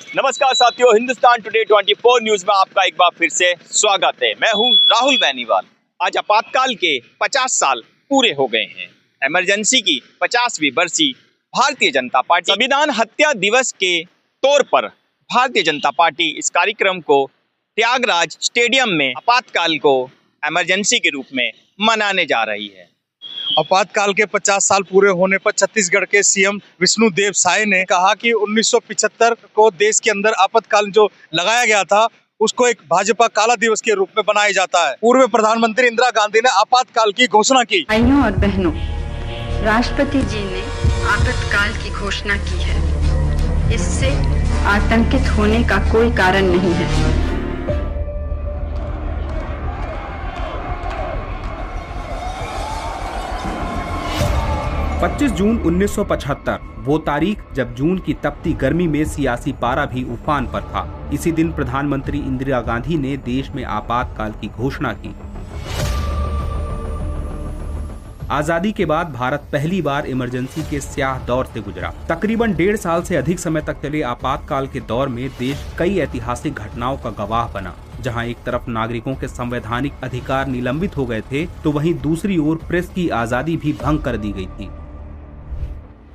नमस्कार साथियों, Hindustan today 24 news में आपका एक बार फिर से स्वागत है। मैं हूं राहुल बेनीवाल। आज आपातकाल के 50 साल पूरे हो गए हैं। इमरजेंसी की 50वीं बरसी भारतीय जनता पार्टी संविधान हत्या दिवस के तौर पर भारतीय जनता पार्टी इस कार्यक्रम को त्यागराज स्टेडियम में आपातकाल को इमरजेंसी के रूप में मनाने जा रही है। आपातकाल के 50 साल पूरे होने पर छत्तीसगढ़ के सीएम विष्णुदेव साय ने कहा कि 1975 को देश के अंदर आपातकाल जो लगाया गया था उसको एक भाजपा काला दिवस के रूप में बनाया जाता है। पूर्व प्रधानमंत्री इंदिरा गांधी ने आपातकाल की घोषणा की। भाइयों और बहनों, राष्ट्रपति जी ने आपातकाल की घोषणा की है। इससे आतंकित होने का कोई कारण नहीं है। 25 जून 1975 वो तारीख जब जून की तपती गर्मी में सियासी पारा भी उफान पर था। इसी दिन प्रधानमंत्री इंदिरा गांधी ने देश में आपातकाल की घोषणा की। आजादी के बाद भारत पहली बार इमरजेंसी के स्याह दौर से गुजरा। तकरीबन 1.5 साल से अधिक समय तक चले आपातकाल के दौर में देश कई ऐतिहासिक घटनाओं का गवाह बना। जहां एक तरफ नागरिकों के संवैधानिक अधिकार निलंबित हो गए थे, तो वहीं दूसरी ओर प्रेस की आजादी भी भंग कर दी गई थी।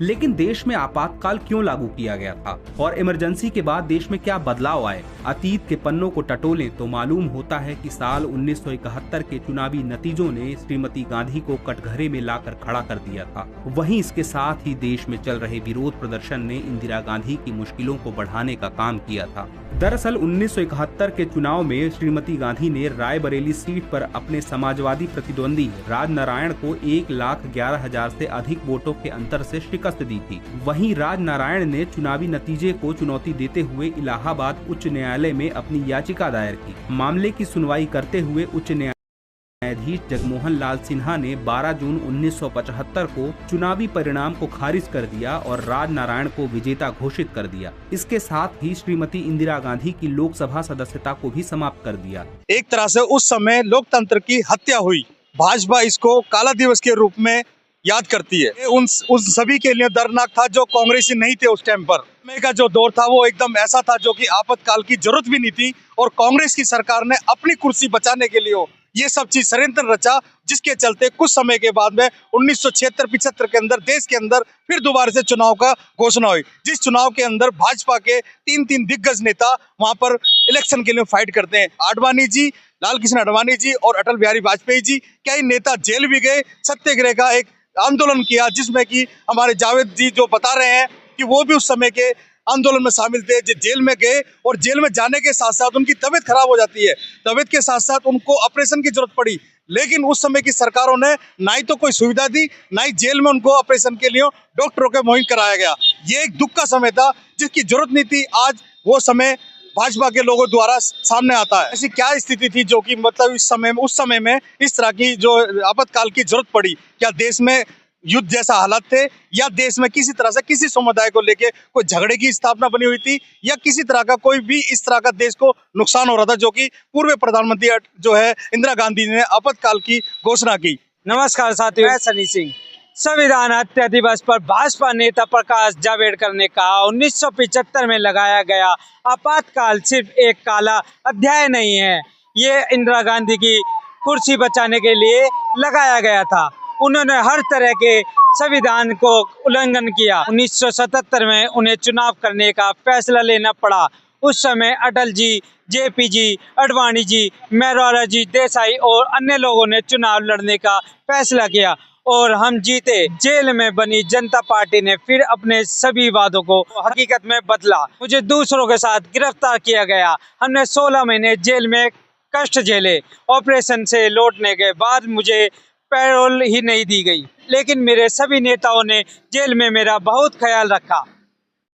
लेकिन देश में आपातकाल क्यों लागू किया गया था और इमरजेंसी के बाद देश में क्या बदलाव आए? अतीत के पन्नों को टटोलें तो मालूम होता है कि साल 1971 के चुनावी नतीजों ने श्रीमती गांधी को कटघरे में लाकर खड़ा कर दिया था। वहीं इसके साथ ही देश में चल रहे विरोध प्रदर्शन ने इंदिरा गांधी की मुश्किलों को बढ़ाने का काम किया था। दरअसल 1971 के चुनाव में श्रीमती गांधी ने रायबरेली सीट पर अपने समाजवादी प्रतिद्वंदी राजनारायण को 1,11,000 से अधिक वोटों के अंतर से शिकस्त दी थी। वहीं राजनारायण ने चुनावी नतीजे को चुनौती देते हुए इलाहाबाद उच्च न्यायालय में अपनी याचिका दायर की। मामले की सुनवाई करते हुए उच्च न्यायाधीश जगमोहन लाल सिन्हा ने 12 जून 1975 को चुनावी परिणाम को खारिज कर दिया और राजनारायण को विजेता घोषित कर दिया। इसके साथ ही श्रीमती इंदिरा गांधी की लोकसभा सदस्यता को भी समाप्त कर दिया। एक तरह से उस समय लोकतंत्र की हत्या हुई। भाजपा इसको काला दिवस के रूप में याद करती है। उन सभी के लिए दर्दनाक था जो कांग्रेसी नहीं थे उस टाइम पर। समय का जो दौर था वो एकदम ऐसा था जो कि आपातकाल की जरूरत भी नहीं थी और कांग्रेस की सरकार ने अपनी कुर्सी बचाने के लिए ये सब चीज षड्यंत्र रचा, जिसके चलते कुछ समय के बाद में 1976-75 के अंदर देश के अंदर फिर दोबारा से चुनाव का घोषणा हुई, जिस चुनाव के अंदर भाजपा के 3 दिग्गज नेता वहां पर इलेक्शन के लिए फाइट करते हैं। आडवाणी जी, लाल कृष्ण आडवाणी जी और अटल बिहारी वाजपेयी जी, कई नेता जेल भी गए। सत्याग्रह का एक आंदोलन किया जिसमें कि हमारे जावेद जी जो बता रहे हैं कि वो भी उस समय के आंदोलन में शामिल थे। जो जेल में गए और जेल में जाने के साथ साथ उनकी तबीयत खराब हो जाती है। तबीयत के साथ साथ उनको ऑपरेशन की जरूरत पड़ी, लेकिन उस समय की सरकारों ने ना ही तो कोई सुविधा दी, ना ही जेल में उनको ऑपरेशन के लिए डॉक्टरों के मुहैया कराया गया। ये एक दुख का समय था जिसकी जरूरत नहीं थी। आज वो समय भाजपा के लोगों द्वारा सामने आता है। ऐसी क्या स्थिति थी जो कि मतलब उस समय में इस तरह की जो आपातकाल की जरूरत पड़ी? क्या देश में युद्ध जैसा हालात थे या देश में किसी तरह से किसी समुदाय को लेके कोई झगड़े की स्थापना बनी हुई थी या किसी तरह का कोई भी इस तरह का देश को नुकसान हो रहा था जो कि पूर्व प्रधानमंत्री जो है इंदिरा गांधी ने आपातकाल की घोषणा की? नमस्कार साथियों, मैं सनी सिंह। संविधान हत्या दिवस पर भाजपा नेता प्रकाश जावड़ेकर ने कहा 1975 में लगाया गया आपातकाल सिर्फ एक काला अध्याय नहीं है, ये इंदिरा गांधी की कुर्सी बचाने के लिए लगाया गया था। उन्होंने हर तरह के संविधान को उल्लंघन किया। 1977 में उन्हें चुनाव करने का फैसला लेना पड़ा। उस समय अटल जी, जेपी जी, आडवाणी जी, मोरारजी देसाई और अन्य लोगों ने चुनाव लड़ने का फैसला किया और हम जीते। जेल में बनी जनता पार्टी ने फिर अपने सभी वादों को हकीकत में बदला। मुझे दूसरों के साथ गिरफ्तार किया गया। हमने 16 महीने जेल में कष्ट झेले। ऑपरेशन से लौटने के बाद मुझे पैरोल ही नहीं दी गई, लेकिन मेरे सभी नेताओं ने जेल में मेरा बहुत ख्याल रखा।